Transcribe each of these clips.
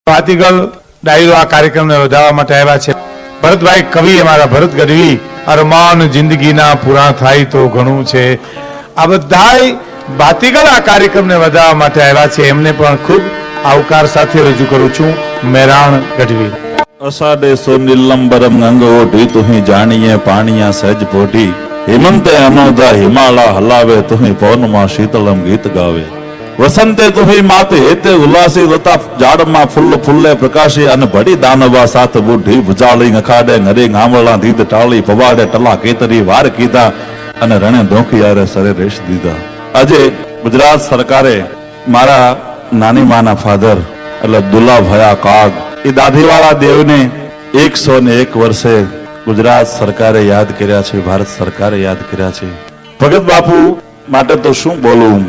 ભાતીગળ ડાયરો આ કાર્યક્રમને વધારવા માટે આવ્યા છે. ભરતભાઈ કવિ અમારા ભરત ગઢવી અરમાન જિંદગીના પૂરા થાય તો ઘણું છે. આ બધાય ભાતીગળ આ કાર્યક્રમને વધારવા માટે આવ્યા છે. એમને પણ ખૂબ આવકાર સાથે રજૂ કરું છું. મેરાણ ગઢવી. અષાઢે સોનિલંબરમ ગંગોઢી તુહી જાણીએ પાણીયા સહેજ પોઢી હેમંતે અનોદા હિમાલા હલાવે તુહી પવનમાં શીતળમ ગીત ગાવે વસંતે તુહી માતે હેતે ઉલ્લાસી લતા ઝાડમાં ફૂલ ફૂલે પ્રકાશી અને ભડી દાનવા સાથ બુઢી ભુજાળી અખાડે નરી ગામડા દીધ ટાળી પવાડે ટલા કેતરી વાર કીધા અને રણે ધોખિયારે સરે રેશ દીધા. આજે ગુજરાત સરકારે મારા નાની માના ફાધર એટલે દુલાભાયા કાગ એ દાઢીવાળા દેવને 101 વર્ષે ગુજરાત સરકારે યાદ કર્યા છે, ભારત સરકારે યાદ કર્યા છે. ભગત બાપુ માટે તો શું બોલું.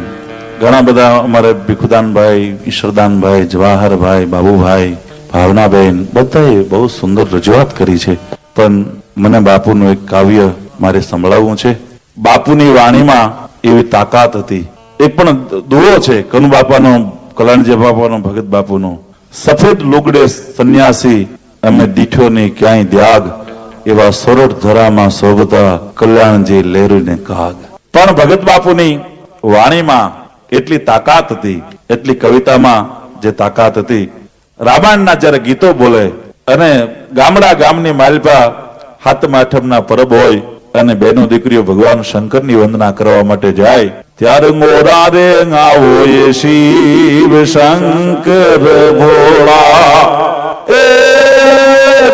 ઘણા બધા અમારે ભીખુદાનભાઈ, ઈશ્વરદાનભાઈ, જવાહરભાઈ, બાબુભાઈ, ભાવનાબેન બધાએ બહુ સુંદર રજૂઆત કરી છે. પણ મને બાપુનું એક કાવ્ય મારે સંભળાવવું છે. બાપુની વાણીમાં એવી તાકાત હતી. એક પણ દુઓ છે કનુ બાપાનો, કલાણજી બાપાનો, ભગત બાપુનો. સફેદ લુગડે સન્યાસી અમે દીઠો ની ક્યાંય ત્યાગ એવા સોરઠ ધરામાં શોભતા કલ્યાણજી લેરુને કાગ. પણ ભગત બાપુની વાણીમાં એટલી તાકાત હતી, એટલી કવિતામાં જે તાકાત હતી. રામાયણના જયારે ગીતો બોલે અને ગામડા ગામની માલપા હાથમ આઠમના પરબ હોય અને બેનો દીકરીઓ ભગવાન શંકરની વંદના કરવા માટે જાય ત્યારે મોરા રે આવો એ શિવ શંકર ભોળા એ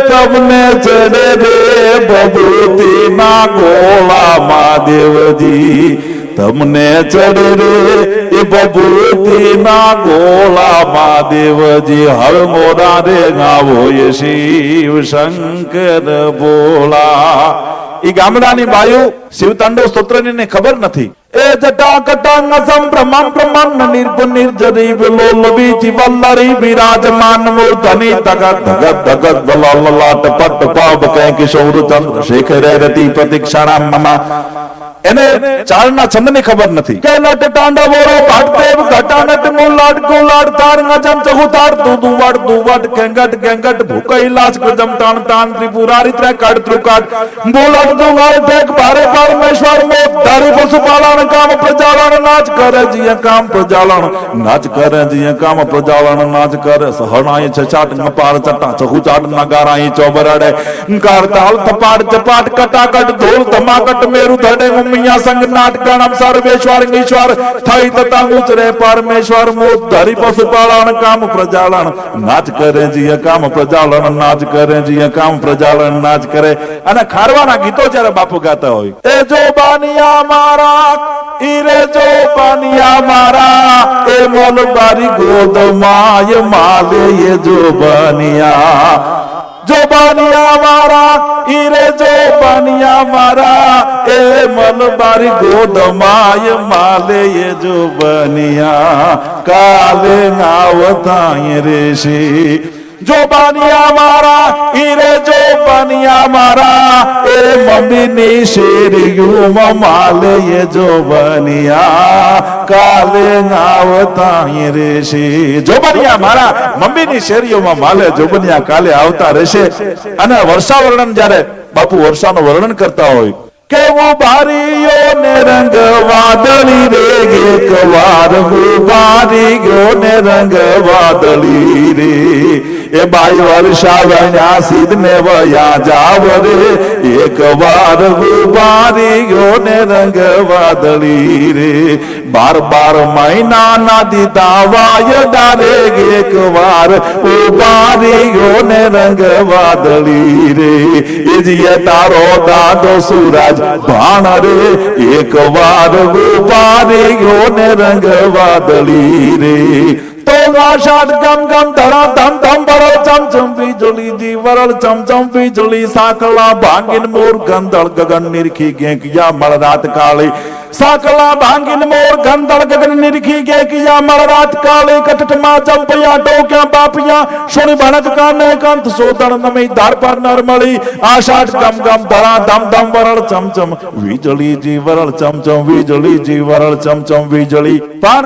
તમને ચડે રે ભભૂતિ ના ગોળા મહાદેવજી તમને ચડે રે એ ભભૂતિ ના ગોળા મહાદેવજી હર મોરા રે આવો એ શિવ શંકર ભોળા. એ ગામડાની બાયુ શિવતાંડવ સ્તોત્રની ખબર નથી. એ જટા કટાંગ સંભ્રમમ બ્રહ્મણ નિર્ગુણ નિર્જરી વિલોલવી જીવલ્લરી વિરાજમાન મૂર્ધની તગત ધગત ધગત બલાલલાટ પટ પાબ કૈ કિશોર ચંદ્ર શેખરે રતિ પ્રતિક્ષાણામ મમા. એને ચાલના છંદની ખબર નથી. કે લટ તાંડવોરો પાટદેવ ઘટાનટ મુલાડ ગુલાડ તાર ગજમ ચહુતાર દુદુવાડ દુવાડ ગંગટ ગંગટ ભૂકૈલાસ ગજમ તાણ તાણ ત્રિપુરારી ત્રે કાડ ત્રુકાડ બોલાડ દુવાડ ટેક ભારે પરમેશ્વર મોત ધારી પશુપાલન કામ પ્રજાલન નાચ કરે જીય કામ પ્રજાલન નાચ કરે જીય કામ પ્રજાલન નાચ કરે સહણાઈ છચાટ નપાર ચટા ચહુચાટ નગારાઈ ચોબરાડે કારતાલ થપાડ ચપાટ કટાકટ ધોલ ધમાકટ મેરુ ધડે મિયા સંગ નાટકણમ સર્વેશ્વર ઈશ્વર થઈ તતા ઉચરે પરમેશ્વર મોત ધરી પશુપાલન કામ પ્રજાલન નાચ કરે જીય કામ પ્રજાલન નાચ કરે જીય કામ પ્રજાલન નાચ કરે. અને ખારવાના ગીતો જ્યારે બાપુ ગાતા હોય એ જો બાનિયા મારા ઈરે જો બાનિયા મારા એ મોલબારી ગોદ માય માલે એ જો બાનિયા જો બાનિયા મારા ઈરે જો બાનિયા મારા એ મલબારી ગોદ માય માલે એ જો બનિયા કાલે આવતા રેશી. જો બાનિયા મારા ઈરે જો બાનિયા મારા એ મમ્મીની શેરીઓમાં માલે એ જો બનિયા કાલે આવતા રેશી. જો બનિયા મારા મમ્મીની શેરીઓમાં માલે જો બનિયા કાલે આવતા રહેશે. અને વર્ષા વર્ણન જ્યારે બાપુ વર્ષાનું વર્ણન કરતા હોય કેવો બારીઓ ને રંગ વાદળી રે એક વાર હું બારી ગયો ને રંગ વાદળી રે એ બાઈ વર્ષા વણ્યા સીધ ને વયા જાવ રે એક વાર હું બારી ગયો ને રંગ વાદળી રે બાર બાર મહિના ના દીધા વાય ડારે એક વાર હું બારી ગયો ને રંગ વાદળી રે એ જીએ તારો દાદો સુરાજ ભાણ રે એક વાર ઉપારી ગયો ને રંગ વાદળી રે તો આષાઢ ગમ ગમ ધરા ધમ ધમ ભરો ચમ ચમ વીજળી જી વરળ ચમચમ વીજળી સાંકળા ભાંગીને મોર ગંધળ ગગન નિરખી ગેંકિયા મળ રાત કાળી સાંકળા ભાંગીને મોર ગંધળ ગગન નિરખી ગેંકિયા મળ રાત કાળી કટટમાં ચંપયા ટોક્યા બાપિયા સોની ભણક કાને કંત સોદણ નમી ધાર પર નરમળી આષાઢ ગમ ગમ ધરા ધમ ધમ વરળ ચમચમ વીજળી જી વરળ ચમચમ વીજળી જી વરળ ચમચમ વીજળી પણ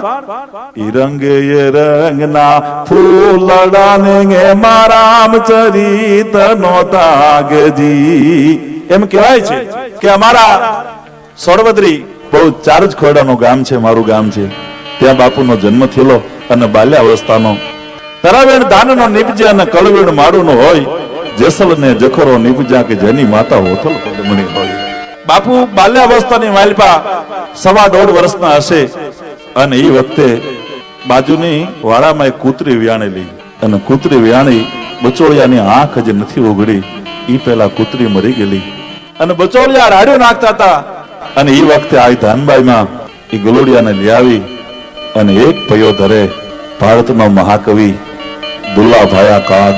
ઈ રંગે એ રંગના ફૂલડાને ગે મારામ ચરિત નો તાગજી એમ કહેવાય છે કે અમારા સોડવદરી બહુ ચાર જ ખોડાનું ગામ છે, મારું ગામ છે. ત્યાં બાપુનો જન્મ થયેલો અને બાલ્યાવસ્થાનો તરાવેણ દાનનો નિપજે અને કળવેણ મારુનો હોય જેસલ ને જખરો નિપજા કે જેની માતા હોથલ પદમણી હોય. બાપુ બાલ્યાવસ્થાની માલપા 1.5 વર્ષના હશે અને એ વખતે બાજુની વાડામાં એક કૂતરી વ્યાણેલી અને કૂતરી વ્યાણી બચોળિયાની આંખ જે નથી ઉઘડી એ પેલા કૂતરી મરી ગયેલી અને બચોળિયા રાડ્યો નાખતા હતા અને એ વખતે આ ધાનબાઈમાં એ ગલોડિયાને લઈ આવી અને એક પૈયો ધરે ભારતનો મહાકવિ દુલ્લાભાયા કાગ,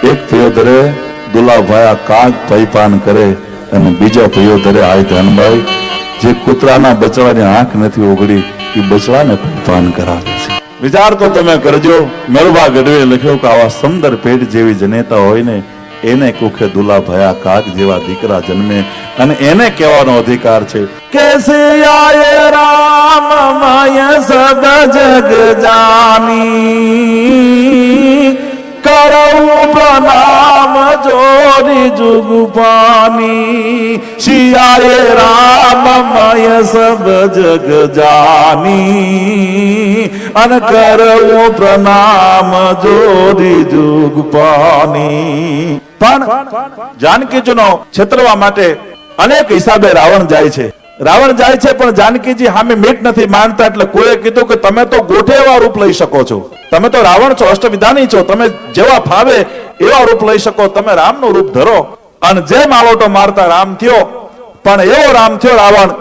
એક પૈયો ધરે દુલ્લાભાયા કાગ પૈપાન કરે અને બીજો પૈયો ધરે આ ધાનબાઈ જે કૂતરાના બચડાની આંખ નથી ઉઘડી એ બચડાને પૈપાન કરાવે છે. વિચાર તો તમે કરજો. મેળવા ગઢવે લખ્યો કે આવા સુંદર પેટ જેવી જનેતા હોય ને એને કુખે દુલા ભયા કાગ જેવા દીકરા જન્મે અને એને કહેવાનો અધિકાર છે કેસે આયે રામ માય સદ જગ જાની કરઉ પ્રણામ જોરી જુગ પાની શિયાએ રામ માય સબ જગ જાની અન કરઉ પ્રણામ જોરી જુગ પાની. પણ જાનકીજીનો છેતરવા માટે અનેક હિસાબે રાવણ જાય છે. પણ જાનકીજી સામે મીટ નથી માનતા એટલે કોઈએ કીધું કે તમે તો ગોઠે એવા રૂપ લઈ શકો છો, તમે તો રાવણ છો, અષ્ટવિધાની છો, તમે જેવા ફાવે એવા રૂપ લઈ શકો, તમે રામનું રૂપ ધરો. અને જેમ આલોટો મારતા રામ થયો પણ એવો રામ થયો રાવણ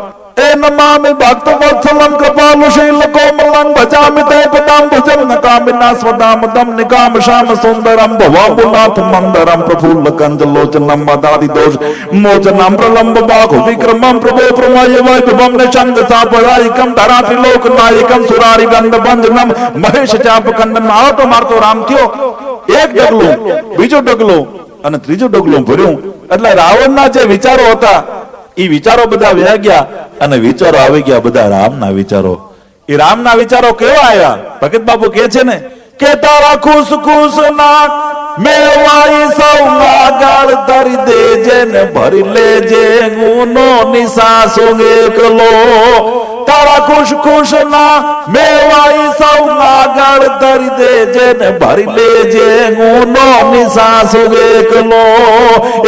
એ નમામિ ભક્ત વત્સલમ કૃપાલુ શીલ કોમલં ભજામિ તે પદામ ભુજમ નકામિના સ્વદામદમ નિકામ શ્યામ સુંદરમ ભવાંબુનાથ મંદરમ પ્રફુલ્લ કંજલોચનમ વદાદિ દોષ મોચનમ પ્રલંબ બાહુ વિક્રમમ પ્રભો પ્રમય વૈભવમ નિષંગ સાપરાયિકમ ધરા ત્રિલોક નાયકમ સુરારી ગંધ બંધનમ મહેશ ચાપ કંદન આટો મારતો રામ થયો. એક ડગલું, બીજું ડગલું અને ત્રીજું ડગલું ભર્યું એટલે રાવણના જે વિચારો હતા એ વિચારો બધા વ્યા ગયા અને વિચારો આવી ગયા બધા રામના વિચારો. એ રામના વિચારો કેવા આવ્યા? ભગત બાપુ કહે છે ને કે તારા ખુશ ખુશ ના મેવાઈ સૌ નાગળ ધરી દેજે ને ભરી લેજે ગુનો નિસાસો એકલો. તારા ખુશ ખુશ ના મેવાઈ સૌ નાગળ ધરી દેજે ને ભરી લેજે ગુનો નિસાસો એકલો.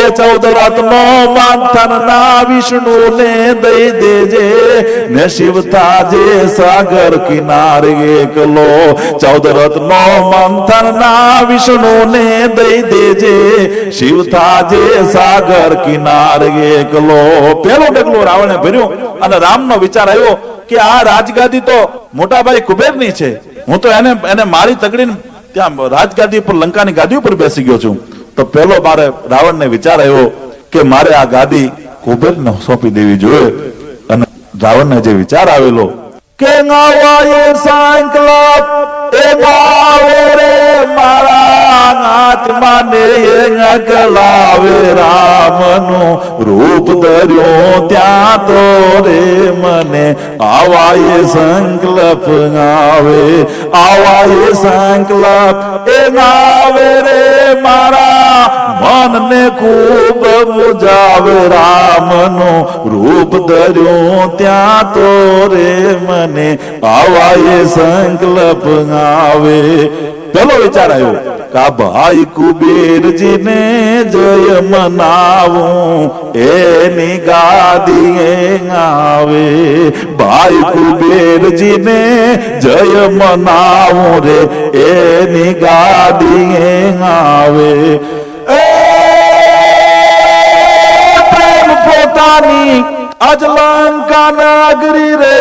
એ 14 રત્નો મંથન ના વિષ્ણુ ને દઈ દેજે ને શિવ તાજે સાગર કિનારે એકલો. 14 રત્નો મંથન ના વિષ્ણુ ને દઈ દેજે શિવ તાજે સાગર કિનારે એકલો. પેલો ડગલો રાવણે ભર્યું અને રામનો વિચાર આવ્યો કે આ રાજગાદી તો મોટાભાઈ કુબેરની છે, હું તો એને મારી તગડીને ત્યાં રાજગાદી પર લંકાની ગાદી ઉપર બેસી ગયો છું. તો પેલો મારે રાવણને વિચાર આવ્યો કે મારે આ ગાદી કુબેરને સોંપી દેવી જોઈએ. અને રાવણને જે વિચાર આવેલો કે ગાવાય સાંકલા એ ગાવે રે મારા આત્મા ને ગલાવે રામનું રૂપ ધર્યો ત્યાં તો રે મને આવાય સંકલ્પ ગાવે આવાય સંકલ્પ એ ગાવે રે મારા મનને ખૂબ મુજાવે રામનું રૂપ ધર્યો ત્યાં તો રે મને આવાય સંકલ્પ આવે. પેલો વિચાર આવ્યો કા ભાઈ કુબેરજી ને જય મનાવું એની ગાદી આવે. ભાઈ કુબેરજી ને જય મનાવું રે એની ગાદી આવે. પ્રેમ પોતાની આજ લંકા નગરી રે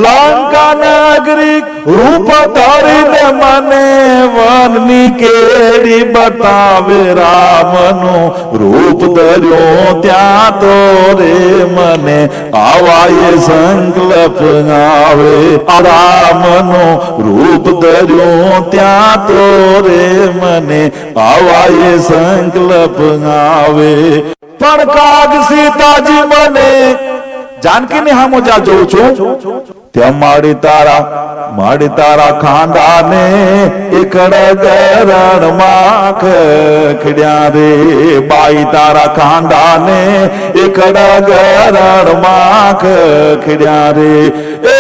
લંકા નગરી રૂપ ધરીને મને વનની કેડી બતાવે રામનું રૂપ ધર્યો ત્યાં તો રે મને આવાય સંકલ્પ આવે રામનો રૂપ ધર્યો ત્યાં તો રે મને આવાય સંકલ્પ આવે પણ કાગ સીતાજી મને જાનકી ને હામો જા જોઉં છું ત્યાં માડી તારા ખાંડા ને એકડ ગરણ માં ખડ્યા રે બાઈ તારા ખાંડા ને એકડ ગરણ માં ખડ્યા રે એ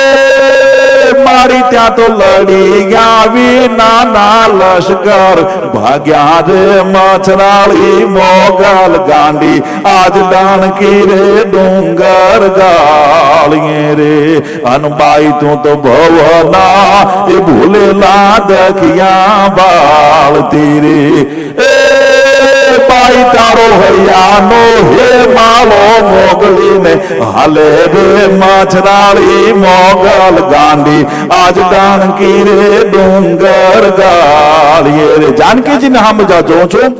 મારી ત્યાં તો લડી ગયા નાના લશ્કર ભાગ્યા રે મચરાળી મોગલ ગાંડી આજ ડાણકી રે ડુંગર ગાળીએ રે અનબાઈ તું તો ભવના એ ભૂલેલા દખિયા બાળતી રે એ બાઈ તારો હૈયાનો હે માલો મોગલીને હાલે રે મચરાળી મોગલ ગાંડી આજ ડાણકી રે ડુંગર ગાળીએ રે જાનકીજી ને હામ જા જોઉં છું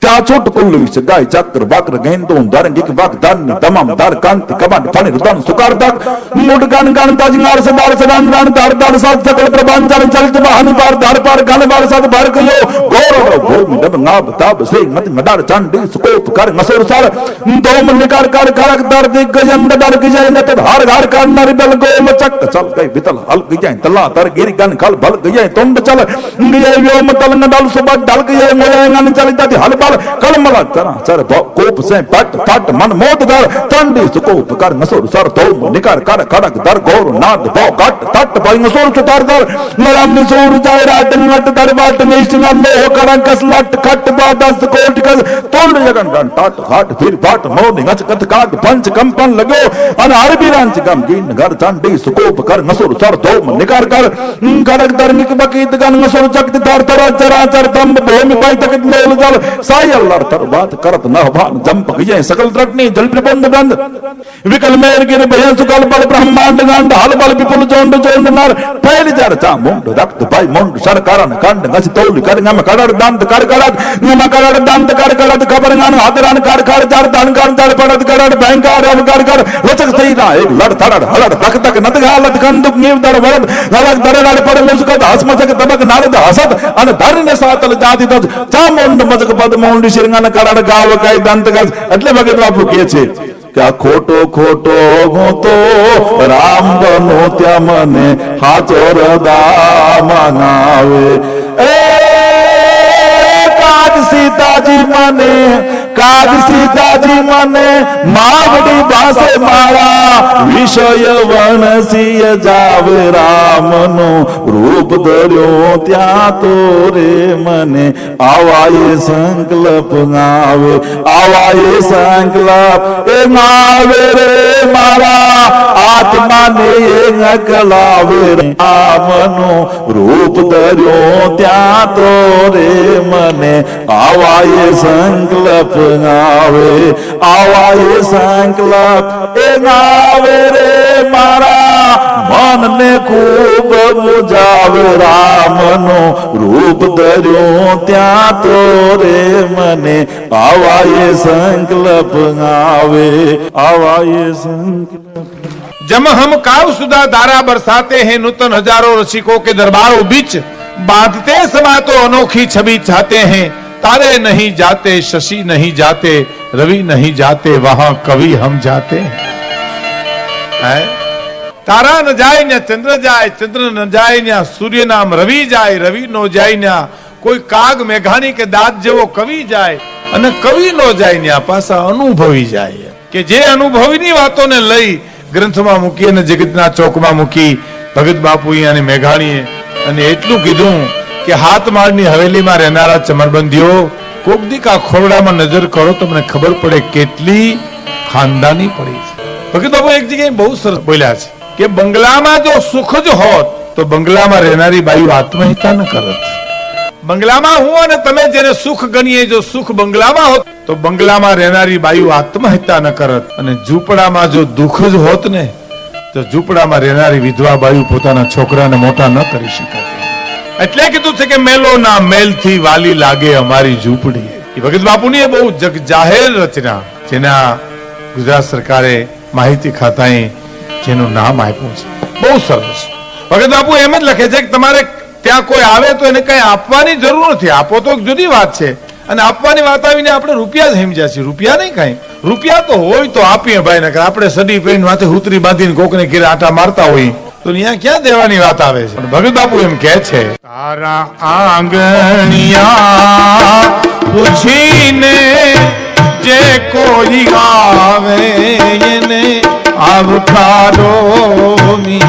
ત્યાં છૂટ કુલ્લુ વિશે ગાય ચક્ર વાક્ર ગેંદો ધારણ ગીક વાક ધારની તમામ ધાર કાંતિ કમાન ફણી રુદાન સુકાર તક મૂડ ગાન ગાન તાજ ગાર સદાર સદાન ગાન ધાર ધાર સાત સકળ પ્રભાન ચાલ ચલત બહાન પાર ધાર પાર ગાન બાર સાત ભાર કયો ગૌરવ ભોગ દબ નાબ તાબ સે મત મડાર ચાંડી સુકોપ કર નસર સાર દો મન નિકાર કર કરક દર દિગ ગજન દર ગજય નત હાર હાર કર નર બલ ગો મચક ચલ ગઈ વિતલ હલ ગજય તલા તર ગિર ગન ખલ ભલ ગજય તુંડ ચલ ગજય વ્યોમ તલંગ દલ સુબત દલ ગજય મોય ગન ચલ જાતી હલ બલ કલમલા તરા ચર કોપ સે પટ પટ મન મોદ દર તંડી સુકોપ કર નસર સર દો નિકાર કર ખડક દર ગોર નાદ ભો કટ તટ ભાઈ નસર સુતાર દર નરામ નિસુર જાય રાત નટ દર વાટ નિષ્ઠ ન મોહ કર કસલટ ખટ બાદસ કોટ કસ તોડ જગન ગન ટાટ હાટ ફિર ફાટ મોદ ગચ કત કાટ પંચ કંપન લગ્યો અને હરબી રાંચ ગમ ગીન ઘર તંડી સુકોપ કર નસર સર દો નિકાર કર ખડક દર નિક બકીત ગન નસર જગત દર તરા ચરા ચર તમ ભૂમિ પાઈ તક મેલ જલ સાય तर बात करत न भान जंप गए सकल द्रटनी जल प्रबंध बंद विकल मेर गिर भय सुकल बल ब्रह्मांड गांड हल बल विपुल जोंड जोंड नर फैल जर चा मुंड रक्त भाई मुंड सरकारन कांड गस तौल कर नम कड़ड़ दंत कर कड़त नम कड़ड़ दंत कर कड़त खबर गान हादरान कर कर जर दान कर जर पड़त कड़ड़ भयंकर अब कर कर लचक सही ना एक लड़ थड़ड़ हलड़ तक तक नत गालत कंदुक नीव दर वरद हलक दर लड़ पड़ मुस्कत हसमचक तबक नारद हसत अन धरने सातल जाति तज चा मुंड मजक पद मुंड શિરંગાના કરાડ ગાવ કાય દંત ગાસ એટલે ભગત બાપુ કહે છે કે આ ખોટો ખોટો હું તો રામ બનો ત્યાં મને હાચો રદા મંગાવે એ કાગ સીતાજી મને માવડી પાસે મારા વિષય વણસીય જાવે રામનો રૂપ ધર્યો ત્યાં તો રે મને આવાય સંકલ્પ આવે એ આવે રે મારા આત્માને નકલાવે રામનો રૂપ ધર્યો ત્યાં તો રે મને આવાય સંકલ્પ આવાય સંકલ્પ એ આવે રે મારા મનને ખૂબ મુજાવે રામનો રૂપ ધર્યો ત્યાં તો રે મને આવાય સંકલ્પ આવાય સંકલ્પ जब हम काव सुधा धारा बरसाते हैं नूतन हजारों रसिकों के दरबारों बीच बांधते समा तो अनोखी छवि चाहते हैं तारे नहीं जाते शशि नहीं जाते रवि नहीं जाते वहां कवि हम जाते हैं तारा न जाए न चंद्र जाए चंद्र न जाए न सूर्य नाम रवि जाए रवि नो जाए न कोई काग मेघानी के दांत जेवो कवि जाए અને કવિ નો જાય ને પાછા અનુભવી જાય કે જે અનુભવીની વાતોને લઈ ગ્રંથમાં મૂકી અને જગતના ચોકમાં મૂકી ભગત બાપુ અને મેઘાણીએ અને એટલું કીધું કે હાથમાળની હવેલીમાં રહેનારા ચમરબંધીઓ કોક દીક આ ખોરડામાં નજર કરો તો મને ખબર પડે કેટલી ખાનદાની પડી છે. ભગત બાપુ એક જગ્યાએ બહુ સરસ બોલ્યા છે કે બંગલામાં જો સુખ જ હોત તો બંગલામાં રહેનારી બાઈ આત્મહત્યા ન કરત. બંગલામાં હું અને તમે જેને સુખ ગણીએ, જો સુખ બંગલામાં હોત તો બંગલામાં રહેનારી બાયુ આત્મહત્યા ન કરત, અને ઝૂંપડામાં જો દુઃખ જ હોત ને તો ઝૂંપડામાં રહેનારી વિધવા બાયુ પોતાના છોકરાને મોટા ન કરી શકાય. એટલે કીધું છે કે મેલોના મેલથી વાલી લાગે અમારી ઝૂંપડી. એ ભગત બાપુની એ બહુ જગ જાહેર રચના, જેના ગુજરાત સરકારે માહિતી ખાતાએ જેનું નામ આપ્યું છે, બહુ સરસ. ભગત બાપુ એમ જ લખે છે કે તમારે ત્યાં કોઈ આવે તો એને કઈ આપવાની જરૂર નથી. આપો તો જુદી વાત છે, અને આપવાની વાત આવીને આપણે રૂપિયા જ સમજ્યા છીએ. રૂપિયા નહીં કઈ, રૂપિયા તો હોય તો આપીએ ભાઈ, નકર આપણે સડી પૈન માથે હુતરી બાંધીને કોકને ઘેર આટા મારતા હોય તો અહીંયા ક્યાં દેવાની વાત આવે છે. પણ ભગત બાપુ એમ કહે છે, તારા આંગણિયા પૂછીને જે કોઈ આવે એને આવકારો મી